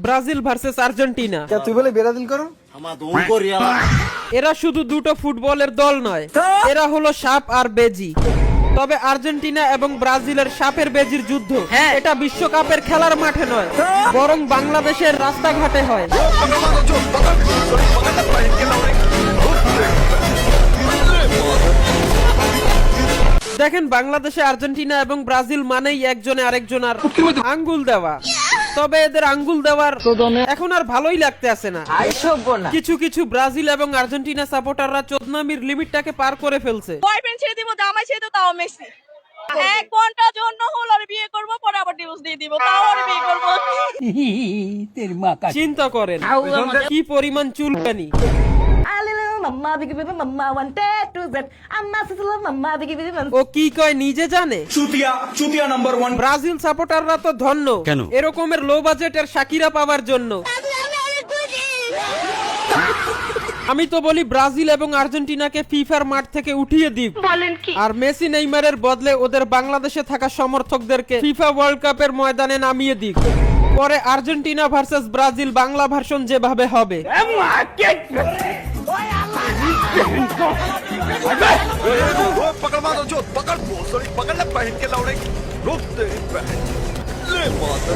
Brazil versus Argentina. তুই বলে Brazil করো? এরা শুধু দুটো ফুটবলের দল নয়, এরা হলো সাপ আর বেজি। তবে আর্জেন্টিনা এবং ব্রাজিলের সাপের বেজির যুদ্ধ এটা বিশ্বকাপের খেলার মাঠে নয়, বরং বাংলাদেশের রাস্তাঘাটে হয়। দেখেন, বাংলাদেশে আর্জেন্টিনা এবং ব্রাজিল মানেই একজনে আরেকজনের আঙ্গুল দেওয়া। তবে এদের আঙ্গুল দেওয়ার এখন আর ভালোই লাগতে আসে না। কিছু কিছু ব্রাজিল এবং আর্জেন্টিনা সাপোর্টাররা চোদনামির লিমিটটাকে পার করে ফেলছে। বয়ফ্রেন্ড ছেড়ে দিব, জামাই ছেড়ে দিব, তাও মেসি। 1 ঘন্টার জন্য হলো আর বিয়ে করব, পরে আবার ডিভোর্স দিয়ে দিব, তাও আর বিয়ে করব। চিন্তা করেন কি পরিমাণ চুলকানি। ও কি কয় নিজে জানে? চুতিয়া নাম্বার 1। ব্রাজিল সাপোর্টাররা তো ধন্য এরকমের লো বাজেটের শাকিরা পাওয়ার জন্য। আমি তো বলি ব্রাজিল এবং আর্জেন্টিনাকে ফিফার মাঠ থেকে উঠিয়ে দিক, আর মেসি নেইমারের বদলে ওদের বাংলাদেশে থাকা সমর্থকদেরকে ফিফা ওয়ার্ল্ড কাপের ময়দানে নামিয়ে দিক। পরে Argentina versus Brazil Bangla version যেভাবে হবে। पकड़ मारो जो पकड़ पकड़ ले पहन के लौड़े रुक दे ले माता